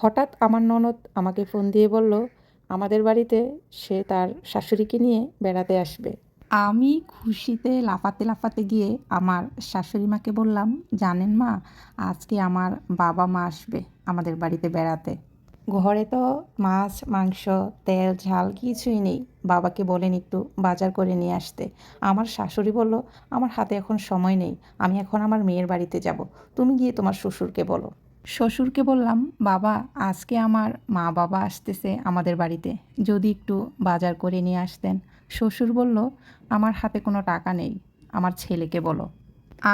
হঠাৎ আমার ননদ আমাকে ফোন দিয়ে বলল আমাদের বাড়িতে সে তার শাশুড়িকে নিয়ে বেড়াতে আসবে। আমি খুশিতে লাফাতে লাফাতে গিয়ে আমার শাশুড়ি মাকে বললাম, জানেন মা, আজকে আমার বাবা মা আসবে আমাদের বাড়িতে বেড়াতে। ঘরে তো মাছ মাংস তেল ঝাল কিছুই নেই। বাবাকে বলেন একটু বাজার করে নিয়ে আসতে। আমার শাশুড়ি বলল, আমার হাতে এখন সময় নেই, আমি এখন আমার মেয়ের বাড়িতে যাব, তুমি গিয়ে তোমার শ্বশুরকে বলো। শ্বশুরকে বললাম, বাবা, আজকে আমার মা বাবা আসতেছে আমাদের বাড়িতে, যদি একটু বাজার করে নিয়ে আসতেন। শ্বশুর বলল, আমার হাতে কোনো টাকা নেই, আমার ছেলেকে বলো।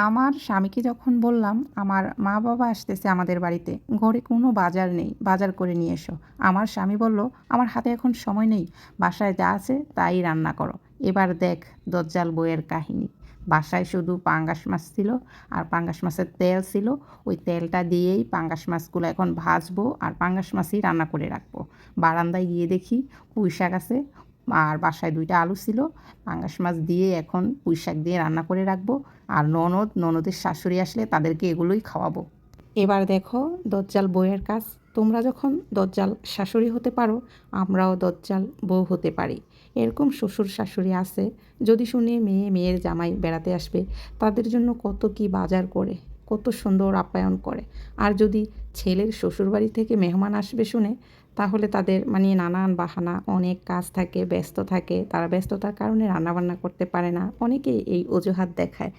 আমার স্বামীকে যখন বললাম আমার মা বাবা আসতেছে আমাদের বাড়িতে, ঘরে কোনো বাজার নেই, বাজার করে নিয়ে এসো। আমার স্বামী বলল, আমার হাতে এখন সময় নেই, বাসায় যা আছে তাই রান্না করো। এবার দেখ দজ্জাল বইয়ের কাহিনী। বাসায় শুধু পাঙ্গাস মাছ ছিল, আর পাঙ্গাস মাছের তেল ছিল। ওই তেলটা দিয়েই পাঙ্গাস মাছগুলো এখন ভাজবো আর পাঙ্গাস মাছই রান্না করে রাখবো। বারান্দায় গিয়ে দেখি পুঁই শাক আছে, আর বাসায় 2টা আলু ছিল। পাঙ্গাস মাছ দিয়ে এখন পুঁই শাক দিয়ে রান্না করে রাখবো। আর ননদের শাশুড়ি আসলে তাদেরকে এগুলোই খাওয়াবো। এবার দেখো দজ্জাল বউয়ের কাজ। তোমরা যখন দজ্জাল শাশুড়ি হতে পারো, আমরাও দজ্জাল বউ হতে পারি। এরকম শ্বশুর শাশুড়ি আছে, যদি শুনি মেয়ের জামাই বেড়াতে আসবে, তাদের জন্য কত কি বাজার করে, কত সুন্দর আপ্যায়ন করে। আর যদি ছেলের শ্বশুরবাড়ি থেকে মেহমান আসবে শুনে, তাহলে তাদের মানে নানান বাহানা, অনেক কাজ থাকে, ব্যস্ত থাকে, তারা ব্যস্ততার কারণে রান্নাবান্না করতে পারে না, অনেকেই এই অজুহাত দেখায়।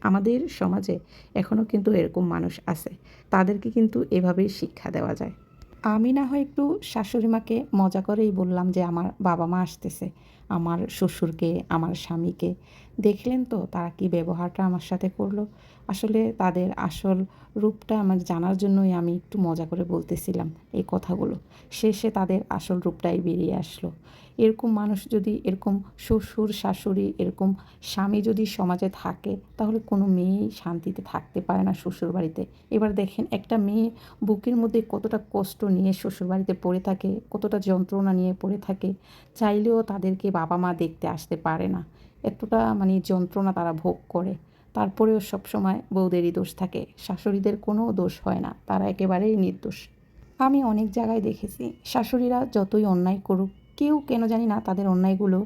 আমাদের সমাজে এখনও কিন্তু এরকম মানুষ আছে, তাদেরকে কিন্তু এভাবেই শিক্ষা দেওয়া যায়। আমি না হয় একটু শাশুড়ি মাকে মজা করেই বললাম যে আমার বাবা মা আসতেছে, আমার শ্বশুরকে, আমার স্বামীকে। দেখলেন তো তারা কি ব্যবহারটা আমার সাথে করলো। আসলে তাদের আসল রূপটা আমার জানার জন্যই আমি একটু মজা করে বলতেছিলাম এই কথাগুলো। শেষে তাদের আসল রূপটাই বেরিয়ে আসলো। এরকম মানুষ যদি, এরকম শ্বশুর শাশুড়ি, এরকম স্বামী যদি সমাজে থাকে, তাহলে কোনো মেয়েই শান্তিতে থাকতে পারে না শ্বশুরবাড়িতে। এবার দেখেন একটা মেয়ে বুকের মধ্যে কতটা কষ্ট নিয়ে শ্বশুরবাড়িতে পড়ে থাকে, কতটা যন্ত্রণা নিয়ে পড়ে থাকে, চাইলেও তাদেরকে বাবা মা দেখতে আসতে পারে না। এতটা মানে যন্ত্রণা তারা ভোগ করে। তারপরেও সবসময় বউদেরই দোষ থাকে, শাশুড়িদের কোনো দোষ হয় না, তারা একেবারেই নির্দোষ। আমি অনেক জায়গায় দেখেছি শাশুড়িরা যতই অন্যায় করুক, কেউ কেন জানি না তাদের অন্যায়গুলো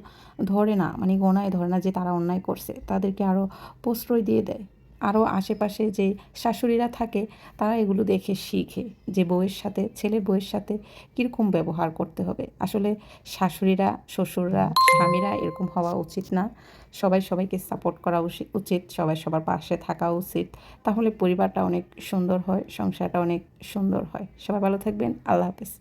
ধরে না, মানে গোনায় ধরে না যে তারা অন্যায় করছে, তাদেরকে আরও প্রশ্রয় দিয়ে দেয়। আরও আশেপাশে যে শাশুড়িরা থাকে, তারা এগুলো দেখে শিখে যে বউয়ের সাথে, ছেলের বউয়ের সাথে কীরকম ব্যবহার করতে হবে। আসলে শাশুড়িরা, শ্বশুররা, স্বামীরা এরকম হওয়া উচিত না। সবাই সবাইকে সাপোর্ট করা উচিত, সবাই সবার পাশে থাকা উচিত। তাহলে পরিবারটা অনেক সুন্দর হয়, সংসারটা অনেক সুন্দর হয়। সবাই ভালো থাকবেন। আল্লাহ হাফেজ।